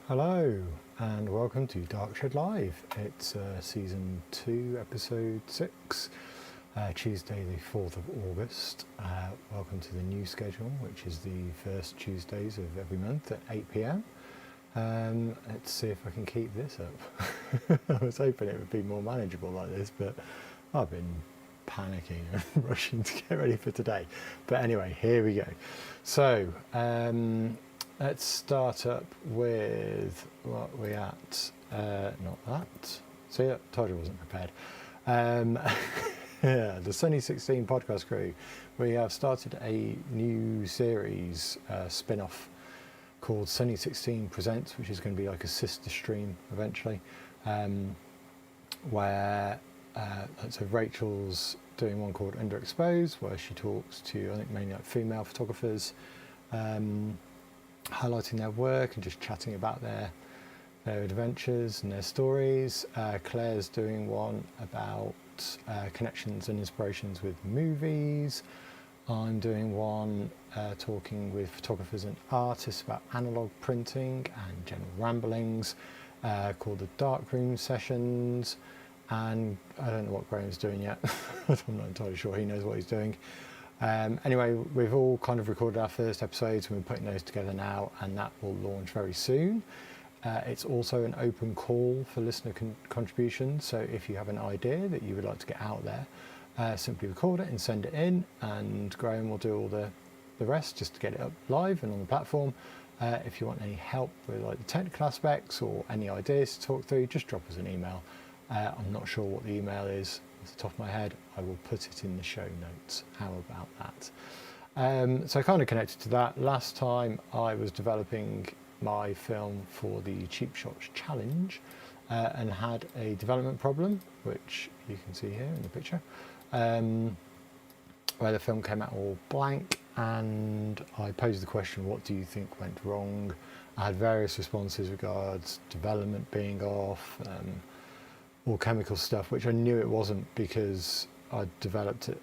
Hello and welcome to darkshedLIVE. It's season 2, episode 6, Tuesday the 4th of August. Welcome to the new schedule, which is the first Tuesdays of every month at 8 PM. Let's see if I can keep this up. I was hoping it would be more manageable like this, but I've been panicking and rushing to get ready for today. But anyway, here we go. So, let's start up with what we're at. Not that. See, I told you I wasn't prepared. Yeah, the Sunny 16 podcast crew. We have started a new series, spin-off called Sunny 16 Presents, which is going to be like a sister stream eventually, where so Rachel's doing one called Underexposed, where she talks to, I think, mainly like female photographers, highlighting their work and just chatting about their adventures and their stories. Claire's doing one about connections and inspirations with movies. I'm doing one talking with photographers and artists about analogue printing and general ramblings, called the darkroom sessions. And I don't know what Graham's doing yet. I'm not entirely sure he knows what he's doing. Anyway, we've all kind of recorded our first episodes and we're putting those together now, and that will launch very soon. It's also an open call for listener contributions, so if you have an idea that you would like to get out there, simply record it and send it in, and Graham will do all the rest just to get it up live and on the platform. If you want any help with like the technical aspects or any ideas to talk through, just drop us an email. I'm not sure what the email is off the top of my head. I will put it in the show notes. How about that? So kind of connected to that, last time I was developing my film for the Cheap Shots Challenge and had a development problem, which you can see here in the picture, where the film came out all blank, and I posed the question, what do you think went wrong? I had various responses regards development being off, all chemical stuff, which I knew it wasn't because I developed it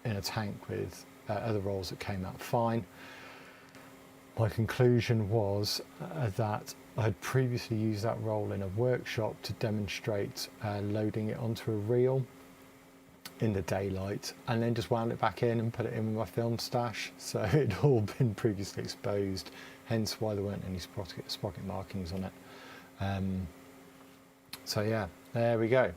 in a tank with other rolls that came out fine. My conclusion was that I had previously used that roll in a workshop to demonstrate loading it onto a reel in the daylight, and then just wound it back in and put it in with my film stash. So it'd all been previously exposed, hence why there weren't any sprocket markings on it. So yeah, there we go.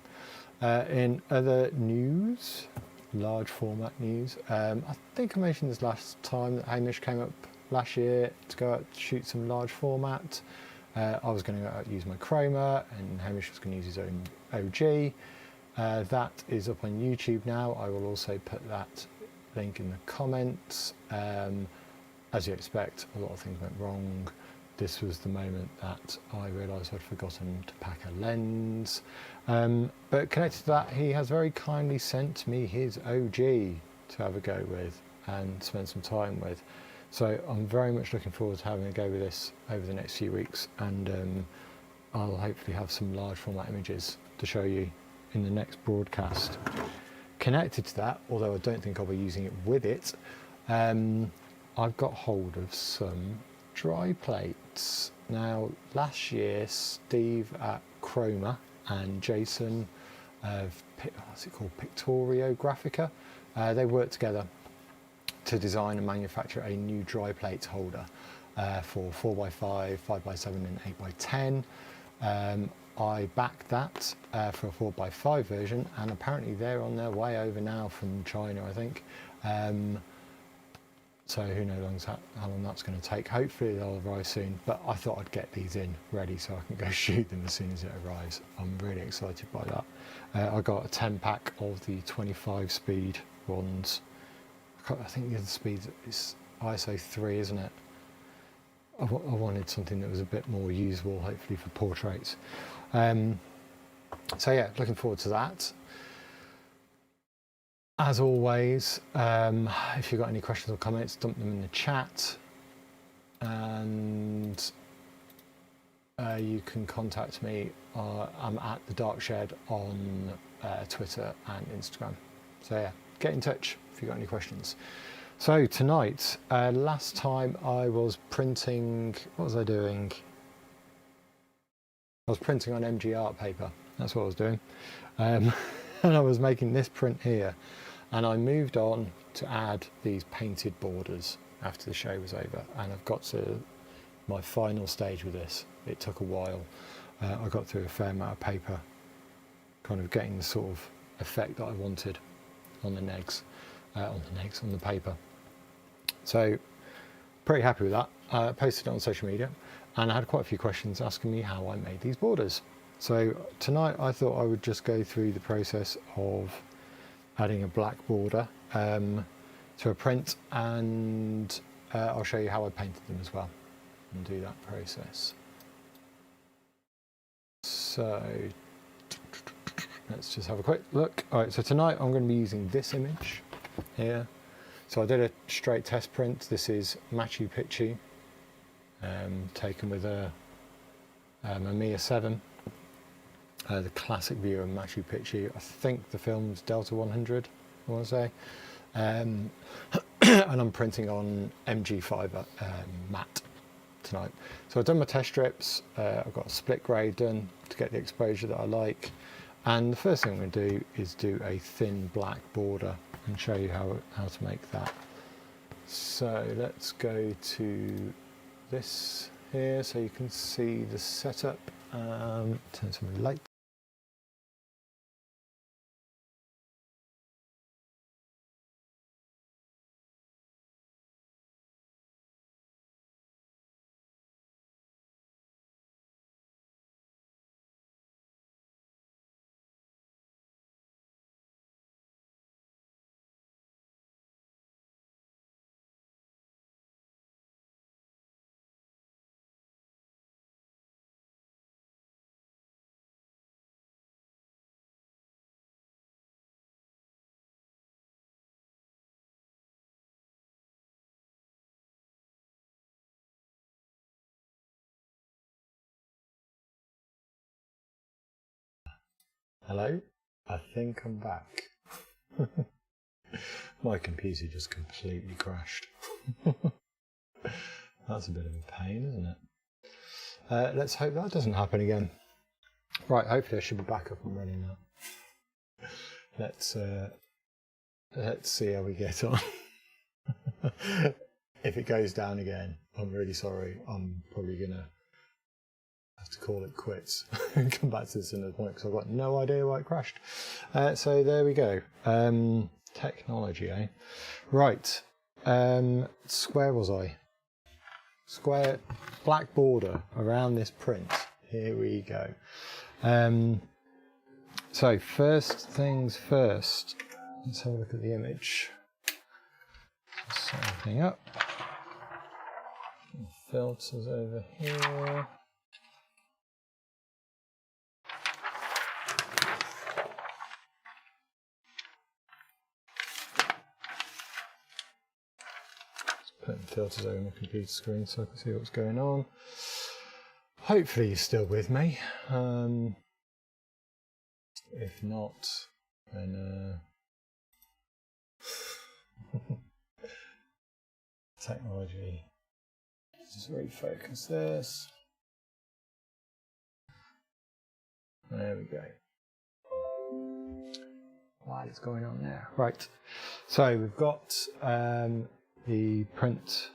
In other news, large format news, I think I mentioned this last time that Hamish came up last year to go out to shoot some large format. I was going to go out and use my chroma, and Hamish was going to use his own OG. That is up on YouTube now. I will also put that link in the comments. As you expect, a lot of things went wrong. This was the moment that I realised I'd forgotten to pack a lens. But connected to that, he has very kindly sent me his OG to have a go with and spend some time with. So I'm very much looking forward to having a go with this over the next few weeks, and I'll hopefully have some large format images to show you in the next broadcast. Connected to that, although I don't think I'll be using it with it, I've got hold of some dry plates. Now, last year, Steve at Chroma and Jason of, what's it called, Pictorio Graphica, they worked together to design and manufacture a new dry plate holder for 4x5, 5x7 and 8x10. I backed that for a 4x5 version, and apparently they're on their way over now from China, I think. So who knows how long that's going to take. Hopefully they'll arrive soon, but I thought I'd get these in ready so I can go shoot them as soon as it arrives. I'm really excited by that. I got a 10 pack of the 25 speed ones. I think the other speed is ISO 3, isn't it? I wanted something that was a bit more usable, hopefully for portraits. So yeah, looking forward to that. As always, if you've got any questions or comments, dump them in the chat, and you can contact me. I'm at the darkshed on Twitter and Instagram. So yeah, get in touch if you've got any questions. So tonight, last time I was printing, what was I doing? I was printing on MG art paper, that's what I was doing. And I was making this print here, and I moved on to add these painted borders after the show was over, and I've got to my final stage with this. It took a while. I got through a fair amount of paper, kind of getting the sort of effect that I wanted on the negs, on the paper. So pretty happy with that. I posted it on social media, and I had quite a few questions asking me how I made these borders. So tonight I thought I would just go through the process of adding a black border to a print, and I'll show you how I painted them as well and do that process. So let's just have a quick look. All right, so tonight I'm going to be using this image here. So I did a straight test print. This is Machu Picchu, taken with a Mamiya 7, the classic view of Machu Picchu. I think the film's Delta 100, I want to say. And I'm printing on MG fiber matte tonight. So I've done my test strips. I've got a split grade done to get the exposure that I like. And the first thing I'm going to do is do a thin black border and show you how to make that. So let's go to this here so you can see the setup. Turn some light. Hello, I think I'm back. My computer just completely crashed. That's a bit of a pain, isn't it? Let's hope that doesn't happen again. Right, hopefully I should be back up and running now. Let's see how we get on. If it goes down again, I'm really sorry. I'm probably gonna have to call it quits and come back to this another point because I've got no idea why it crashed. So there we go. Technology, eh? Right. Where was I? Square black border around this print. Here we go. So first things first. Let's have a look at the image. Set everything up. Filters over here. Putting filters over my computer screen so I can see what's going on. Hopefully you're still with me. If not, then technology. Just refocus this. There we go. What's going on there? Right. So we've got the print,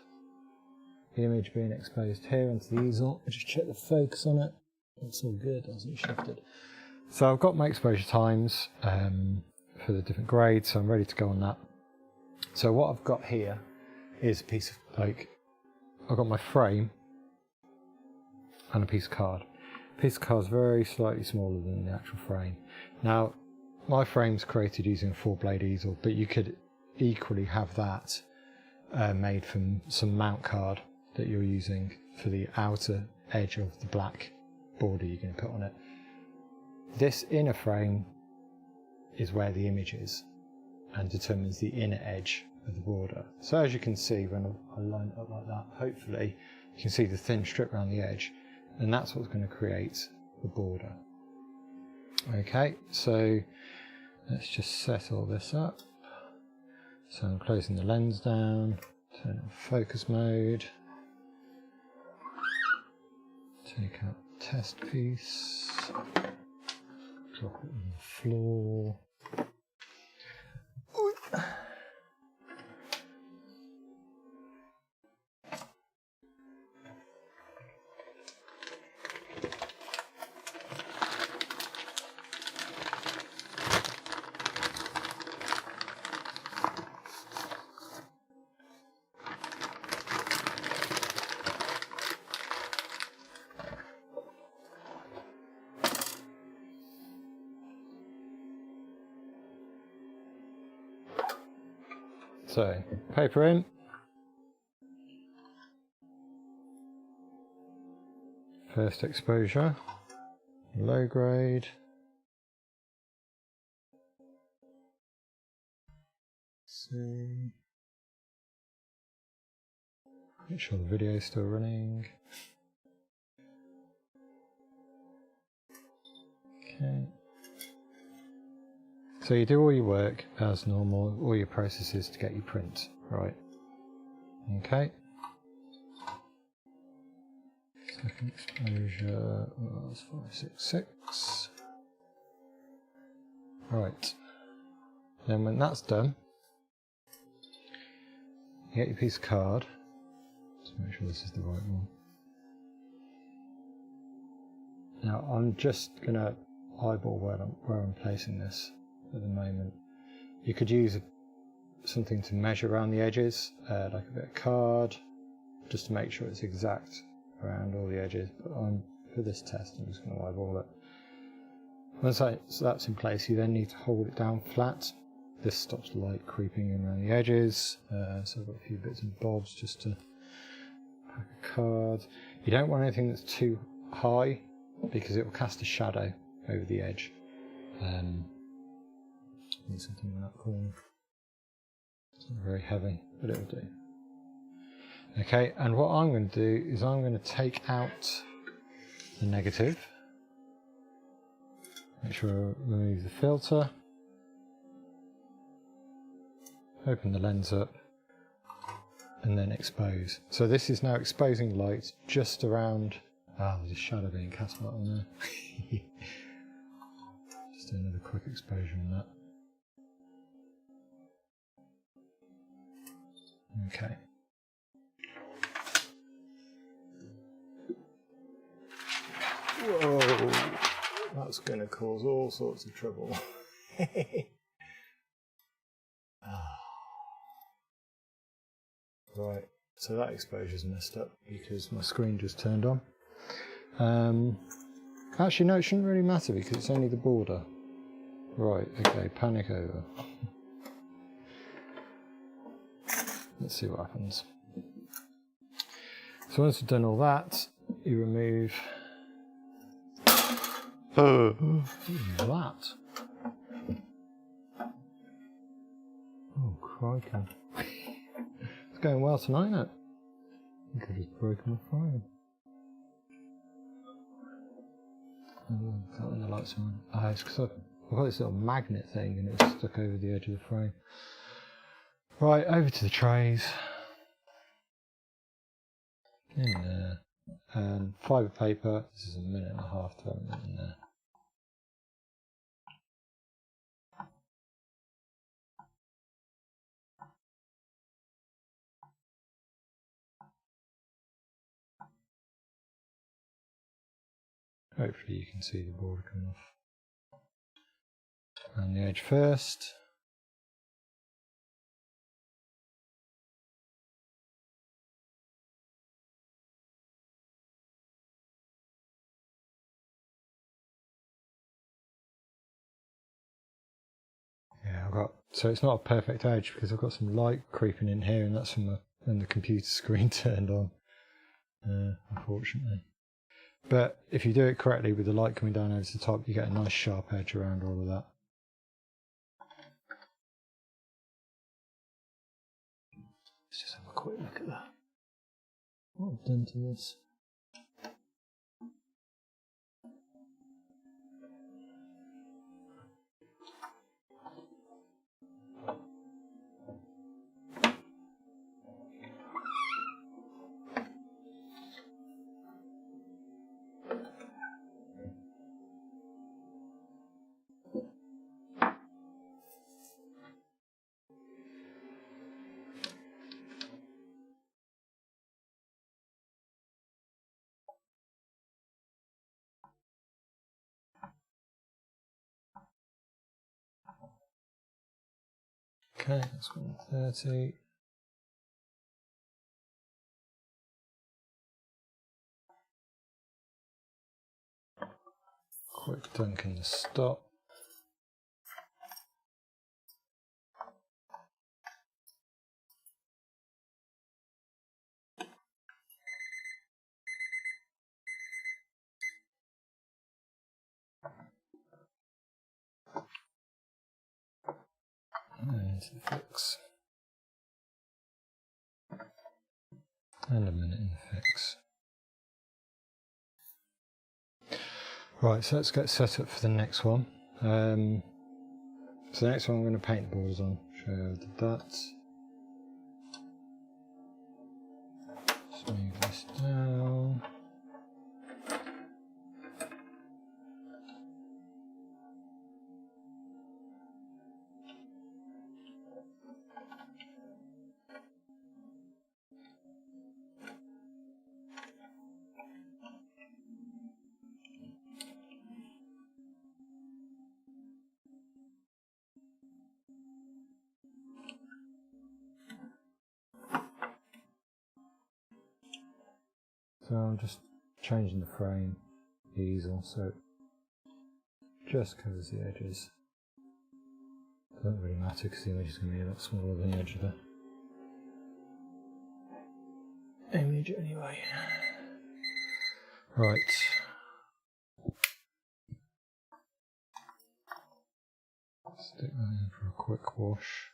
the image being exposed here onto the easel. I just check the focus on it. It's all good, hasn't shifted. So I've got my exposure times for the different grades, so I'm ready to go on that. So what I've got here is a piece of, I've got my frame and a piece of card. The piece of card is very slightly smaller than the actual frame. Now, my frame's created using a 4-blade easel, but you could equally have that made from some mount card that you're using for the outer edge of the black border you're going to put on it. This inner frame is where the image is and determines the inner edge of the border. So as you can see, when I line it up like that, hopefully you can see the thin strip around the edge, and that's what's going to create the border. Okay, so let's just set all this up. So I'm closing the lens down, turn on focus mode, take out test piece, drop it on the floor. So, paper in, first exposure, low grade, see, make sure the video is still running, okay. So you do all your work as normal, all your processes to get your print, right? Okay. Second exposure was 566. Right. Then when that's done, you get your piece of card. Just make sure this is the right one. Now I'm just gonna eyeball where I'm placing this at the moment. You could use something to measure around the edges, like a bit of card, just to make sure it's exact around all the edges. But for this test, I'm just going to eyeball it. Once that's in place, you then need to hold it down flat. This stops light creeping in around the edges. So I've got a few bits and bobs just to pack a card. You don't want anything that's too high because it will cast a shadow over the edge. Need something in that corner. It's not very heavy, but it'll do. Okay, and what I'm going to do is I'm going to take out the negative. Make sure I remove the filter. Open the lens up and then expose. So this is now exposing light just around. There's a shadow being cast right on there. Just do another quick exposure on that. Okay. Whoa, that's going to cause all sorts of trouble. Right, so that exposure's messed up because my screen just turned on. Actually, no, it shouldn't really matter because it's only the border. Right, okay, panic over. Let's see what happens. So once you've done all that, you remove that. Oh, crikey. It's going well tonight, isn't it? I think I've just broken my frame. When the lights are on. It's because I've got this little magnet thing and it's stuck over the edge of the frame. Right, over to the trays. In there. And fibre paper. This is 1.5 minutes to have it in there. Hopefully you can see the border coming off. And the edge first. Yeah, so it's not a perfect edge because I've got some light creeping in here and that's from when the computer screen turned on, unfortunately. But if you do it correctly with the light coming down over the top, you get a nice sharp edge around all of that. Let's just have a quick look at that. What I've done to this. Okay, that's 130. Quick dunk in the stop. And the fix. And a minute in the fix. Right, so let's get set up for the next one. So the next one I'm going to paint the borders on. Show you how I did that. Just move this down. So I'm just changing the frame easel so it just covers the edges. Doesn't really matter because the image is going to be a lot smaller than the edge of the image anyway. Right. Stick that in for a quick wash.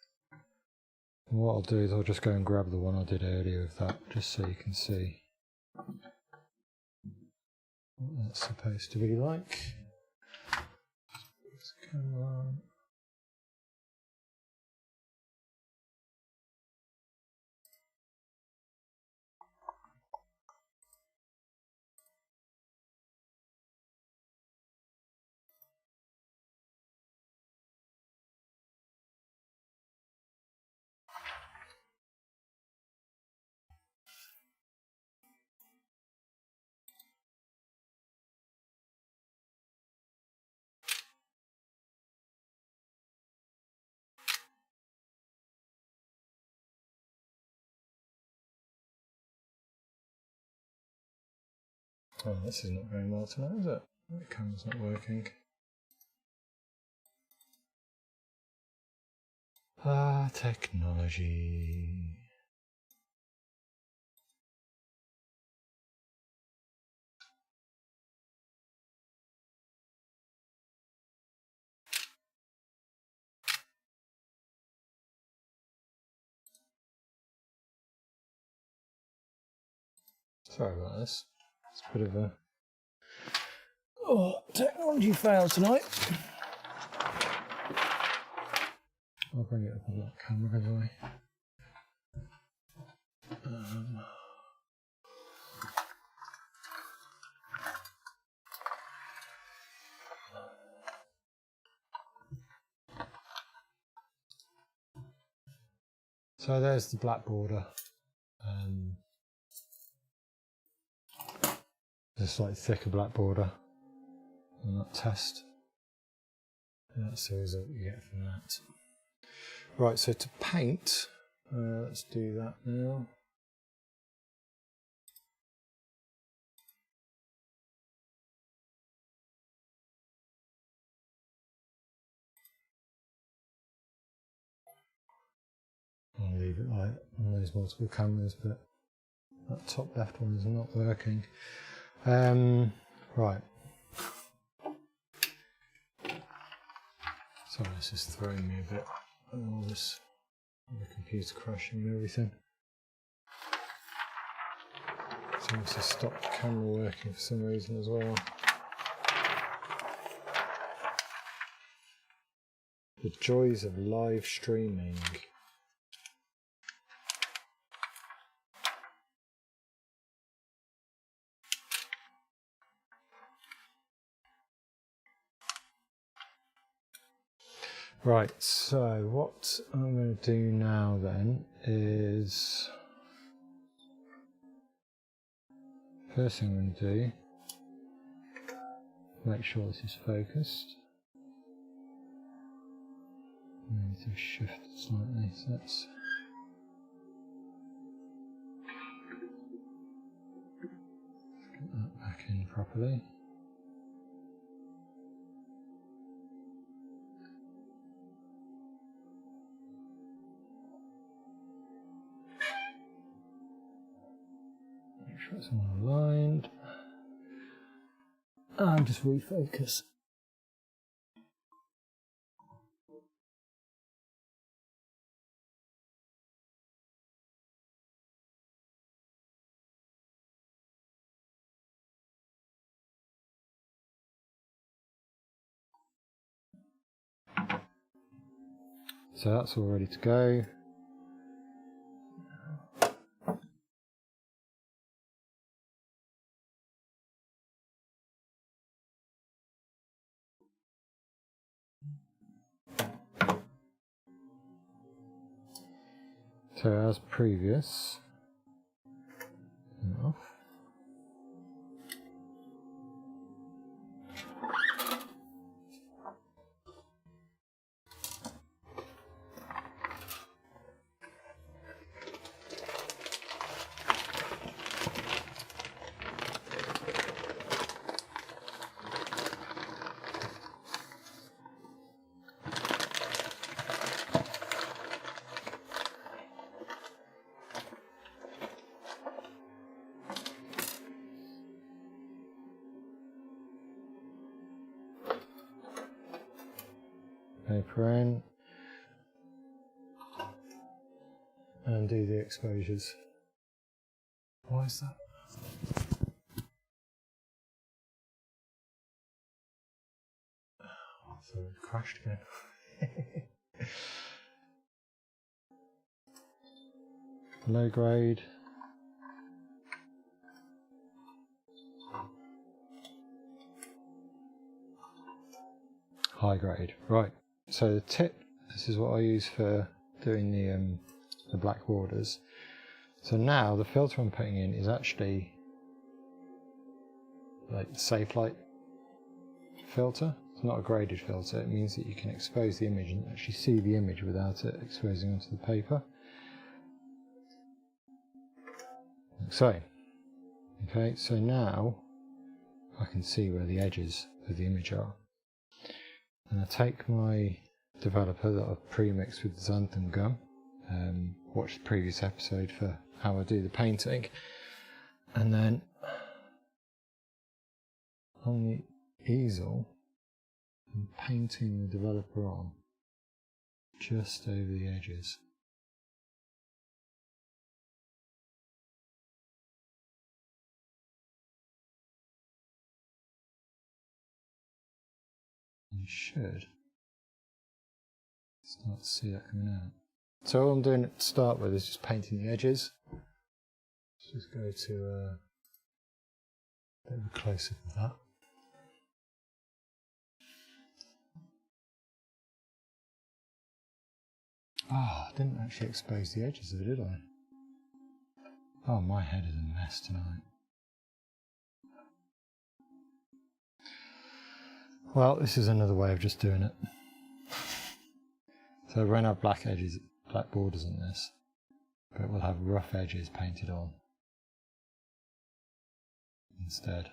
And what I'll do is I'll just go and grab the one I did earlier of that just so you can see what that's supposed to be like. Come on. Oh, this is not going well tonight, is it? The camera's not working. Ah, technology. Sorry about this. It's a bit of a technology fail tonight. I'll bring it up on that camera anyway. So there's the black border. There's a slightly thicker black border on that test. And that's the result you get from that. Right, so to paint, let's do that now. I'll leave it like on those multiple cameras, but that top left one is not working. Right. Sorry, this is throwing me a bit. All this, the computer crashing and everything. Seems to stop the camera working for some reason as well. The joys of live streaming. Right, so what I'm going to do now then is, first thing I'm going to do, make sure this is focused. need to shift it slightly, so let's get that back in properly. Make sure it's all aligned. And just refocus. So that's all ready to go. So as previous, off. Paper in and do the exposures. Why is that? Oh, so it crashed again. Low grade. High grade. Right. So the tip, this is what I use for doing the black borders. So now the filter I'm putting in is actually like the safe light filter. It's not a graded filter. It means that you can expose the image and actually see the image without it exposing onto the paper. So, okay, so now I can see where the edges of the image are. And I take my developer that I've pre-mixed with xanthan gum, watch the previous episode for how I do the painting, and then on the easel I'm painting the developer on just over the edges. You should start to see that coming out. So all I'm doing to start with is just painting the edges. Let's just go to a bit of a close-up of that. Oh, I didn't actually expose the edges of it, did I? Oh, my head is a mess tonight. Well, this is another way of just doing it. So we won't have black edges, black borders on this, but we'll have rough edges painted on instead.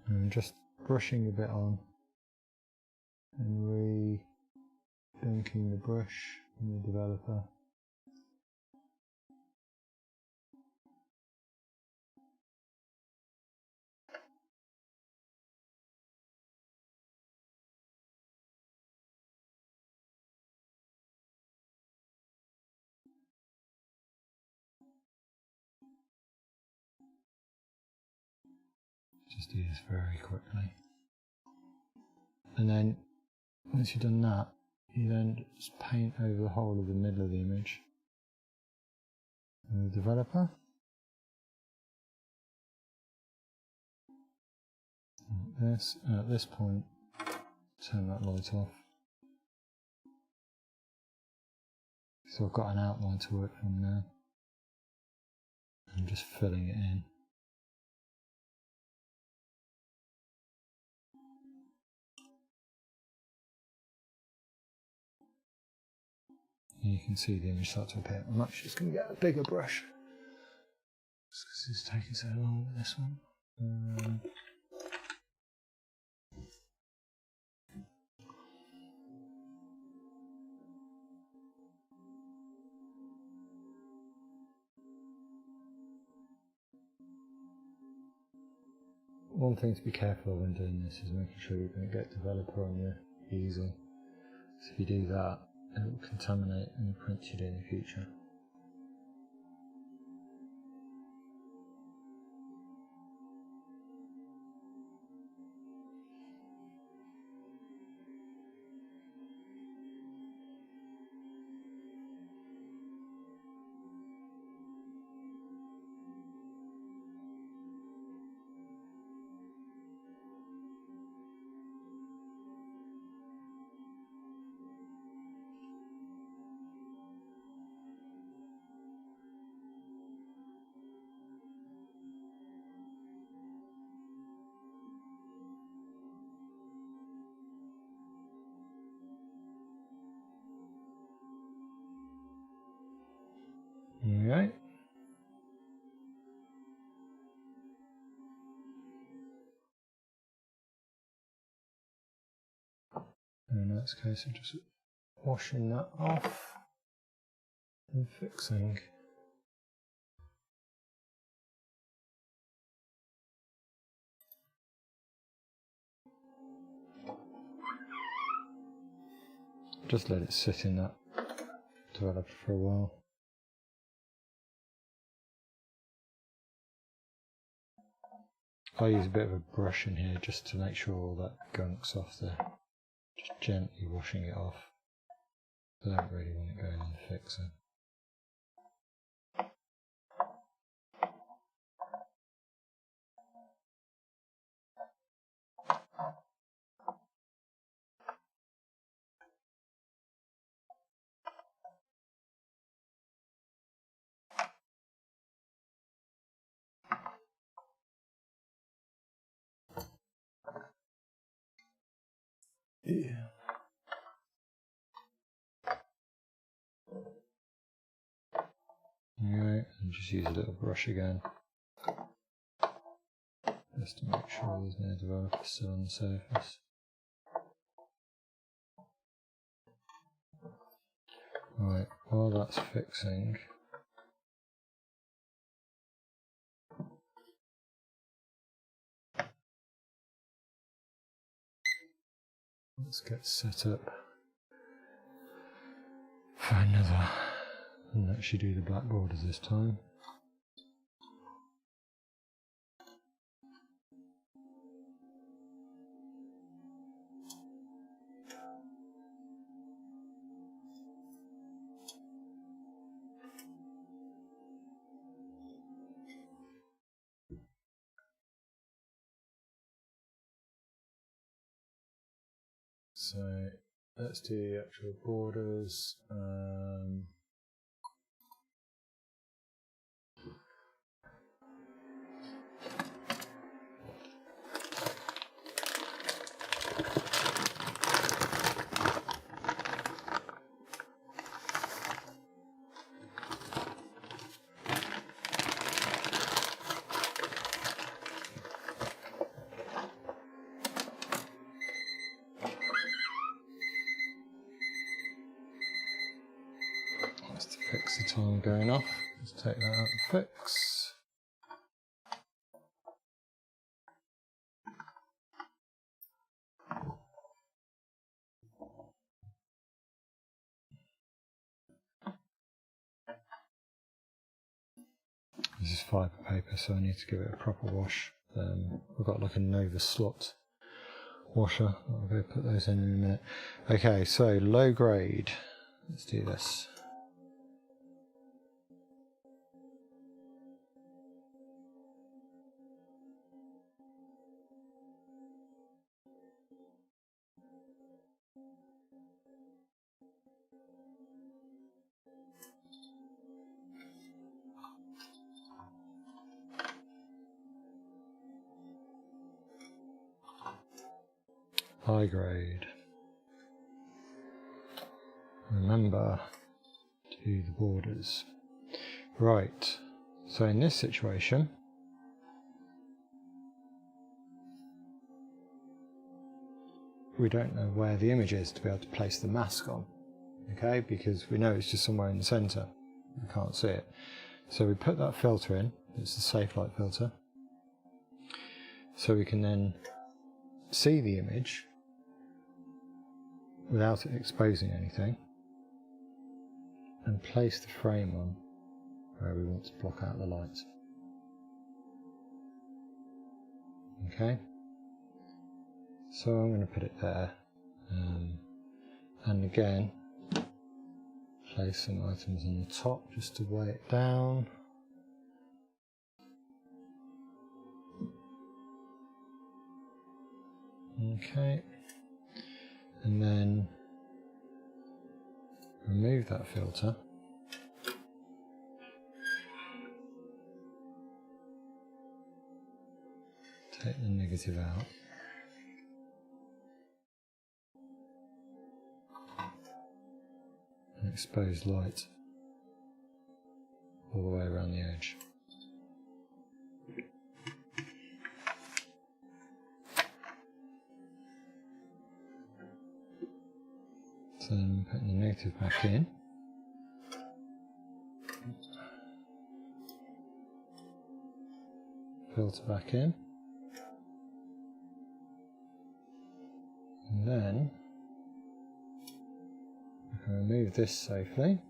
And I'm just brushing a bit on and re-dunking the brush in the developer. Just do this very quickly. And then once you've done that, you then just paint over the whole of the middle of the image with the developer. Like this, and at this point turn that light off. So I've got an outline to work from now. I'm just filling it in. And you can see the image start to appear. I'm actually just going to get a bigger brush, just because it's taking so long with this one. One thing to be careful of when doing this is making sure you don't get developer on your easel. So if you do that, it will contaminate any prints you do in the future. Alright. In that case, I'm just washing that off and fixing. Just let it sit in that developer for a while. I use a bit of a brush in here just to make sure all that gunk's off there. Just gently washing it off. I don't really want it going in the fixer. Yeah. Alright, and just use a little brush again, just to make sure there's no developer still on the surface. Right, while that's fixing, let's get set up for another, and actually do the black borders this time. So let's do the actual borders. That's to fix the time going off. Let's take that out and fix. This is fibre paper, so I need to give it a proper wash. I've got like a Nova slot washer. I'll go put those in a minute. Okay, so low grade. Let's do this. high grade. Remember to do the borders. Right, so in this situation, we don't know where the image is to be able to place the mask on, okay, because we know it's just somewhere in the center. We can't see it. So we put that filter in, it's the safe light filter, so we can then see the image without it exposing anything and place the frame on where we want to block out the light. Okay, so I'm going to put it there, and again place some items on the top just to weigh it down. Okay, and then remove that filter. Take the negative out. And expose light all the way around the edge. So then putting the negative back in. Filter back in. And then we can remove this safely.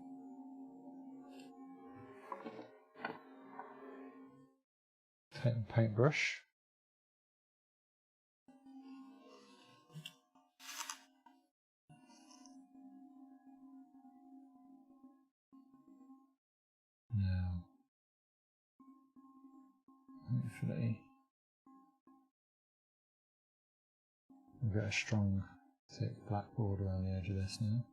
Take the paintbrush. Now, hopefully we'll get a strong, thick black border around the edge of this now.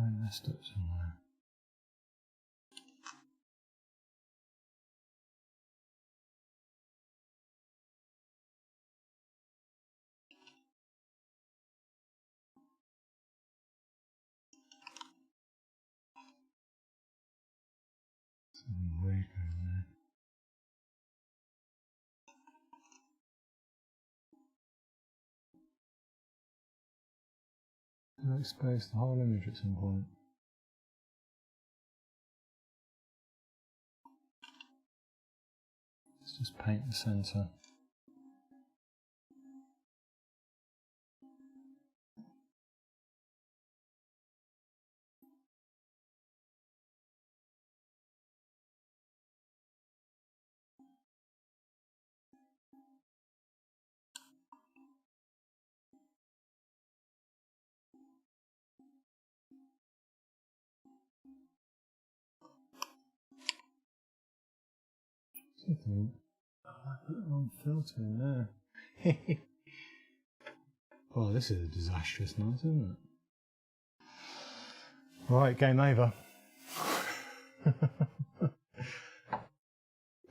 I messed up somewhere. Something weird going there. I'll expose the whole image at some point. Let's just paint the centre. Something. Oh, I put the wrong filter in there. Well, this is a disastrous night, isn't it? Right, game over.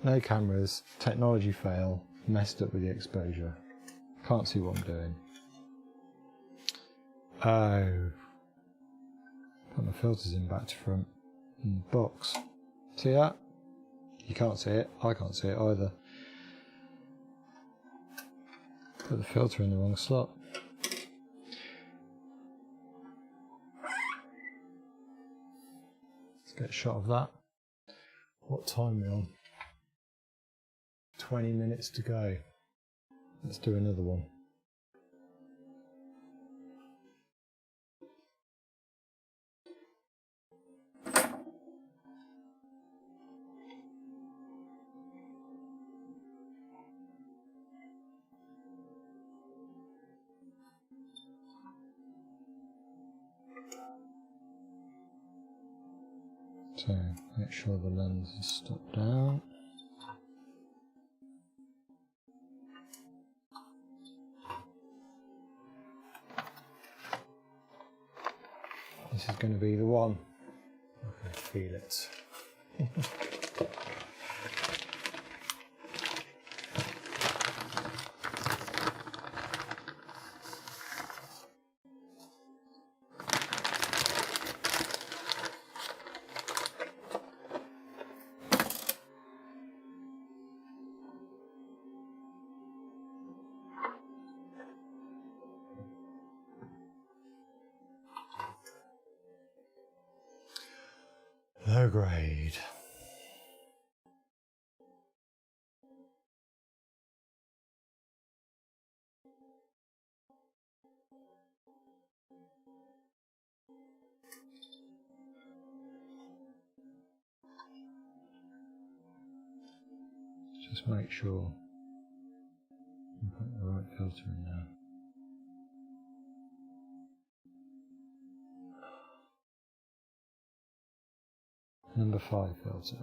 No cameras, technology fail, messed up with the exposure. Can't see what I'm doing. Oh. Put my filters in back to front. In the box. See that? You can't see it, I can't see it either. Put the filter in the wrong slot. Let's get a shot of that. What time are we on? 20 minutes to go. Let's do another one. So make sure the lens is stopped down. This is going to be the one. I can feel it. Low grade. Just make sure you put the right filter in there. Number 5 filter.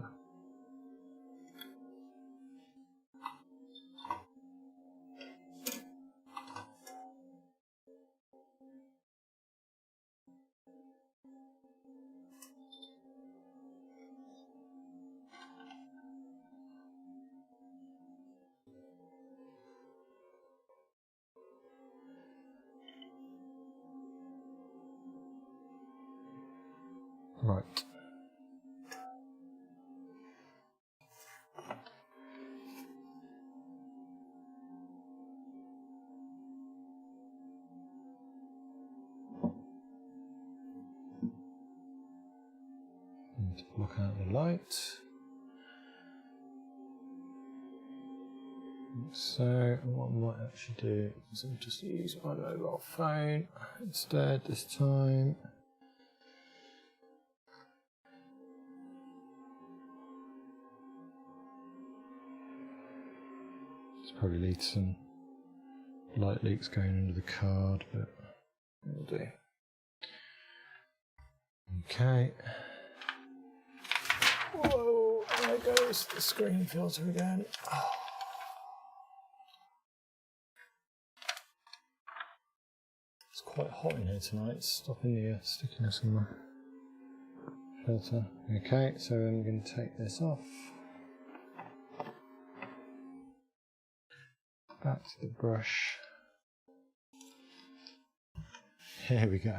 Right. And block out the light. So what I might actually do is I'll just use my mobile phone instead this time. This probably leads to some light leaks going under the card, but it'll do. Okay. Whoa, there goes the screen filter again. Oh. It's quite hot in here tonight, it's stopping the stickiness on the filter. Okay, so I'm going to take this off. Back to the brush. Here we go.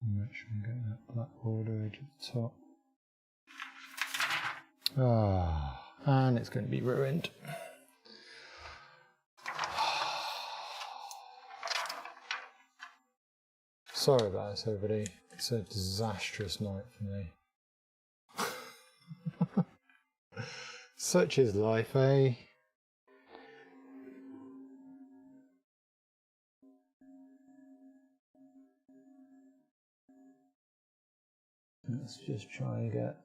Make sure I'm getting that black border edge at the top. Ah, and it's going to be ruined. Sorry about this, everybody. It's a disastrous night for me. Such is life, eh? Let's just try and get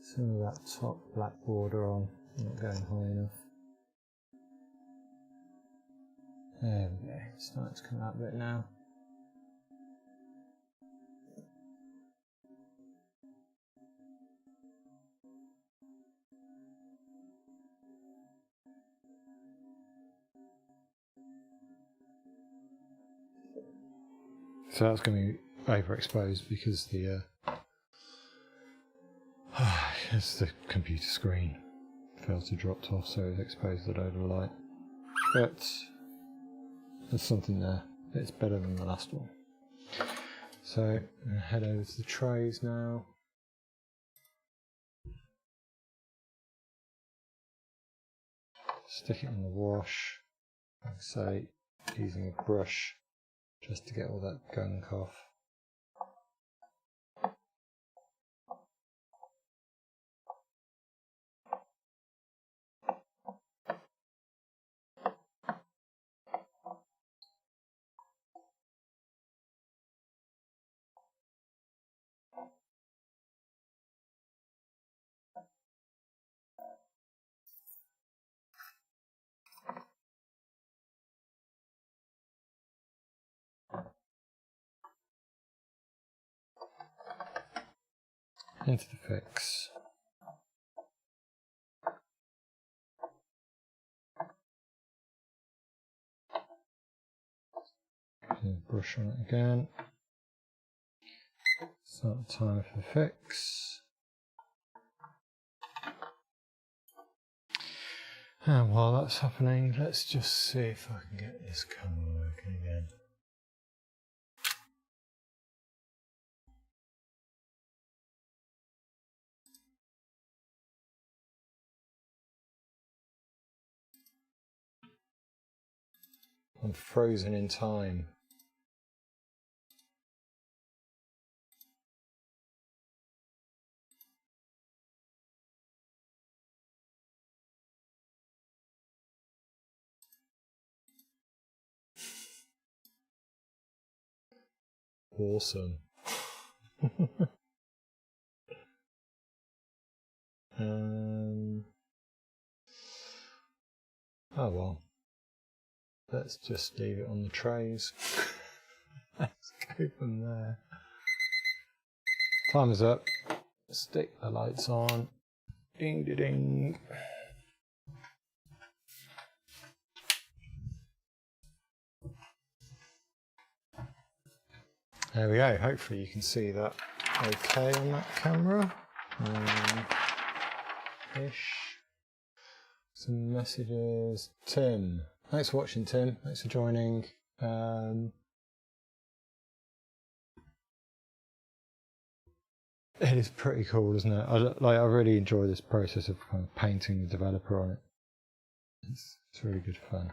some of that top black border on. Not going high enough. There we go. It's starting to come out a bit now. So that's going to be overexposed because the it's the computer screen filter dropped off, so it's exposed a load of light. But there's something there. It's better than the last one. So I'm going to head over to the trays now. Stick it in the wash. Like I say, using a brush just to get all that gunk off. Into the fix. Brush on it again. Start the timer for the fix. And while that's happening, let's just see if I can get this camera working again. I'm frozen in time. Awesome. Oh well. Let's just leave it on the trays. Let's go from there. Timer's up. Stick the lights on. Ding ding ding. There we go. Hopefully you can see that okay on that camera. Ish. Some messages. Tim. Thanks for watching, Tim. Thanks for joining. It is pretty cool, isn't it? I really enjoy this process of kind of painting the developer on it. It's really good fun.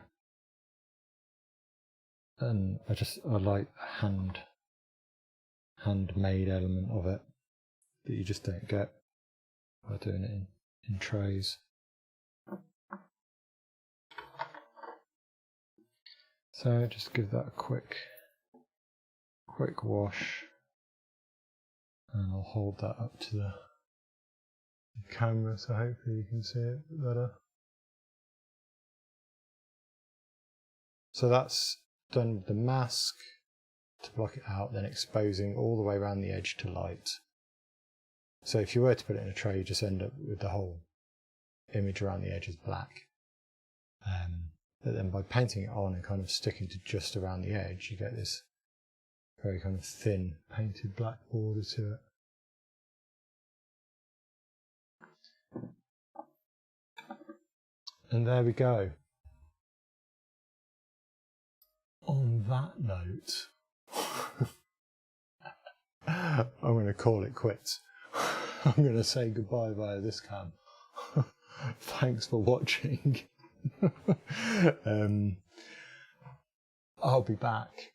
And I like the handmade element of it that you just don't get by doing it in trays. So just give that a quick wash, and I'll hold that up to the camera so hopefully you can see it a bit better. So that's done with the mask to block it out, then exposing all the way around the edge to light. So if you were to put it in a tray, you just end up with the whole image around the edge as black. But then by painting it on and kind of sticking to just around the edge, you get this very kind of thin painted black border to it. And there we go. On that note, I'm going to call it quits. I'm going to say goodbye via this cam. Thanks for watching. I'll be back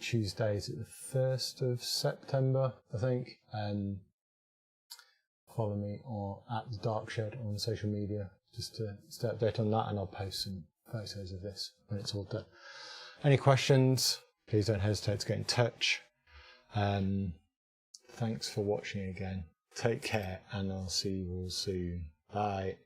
Tuesdays at the 1st of September, I think. Follow me at the darkshed on social media just to stay updated on that, and I'll post some photos of this when it's all done. Any questions, please don't hesitate to get in touch. Thanks for watching again. Take care, and I'll see you all soon. Bye.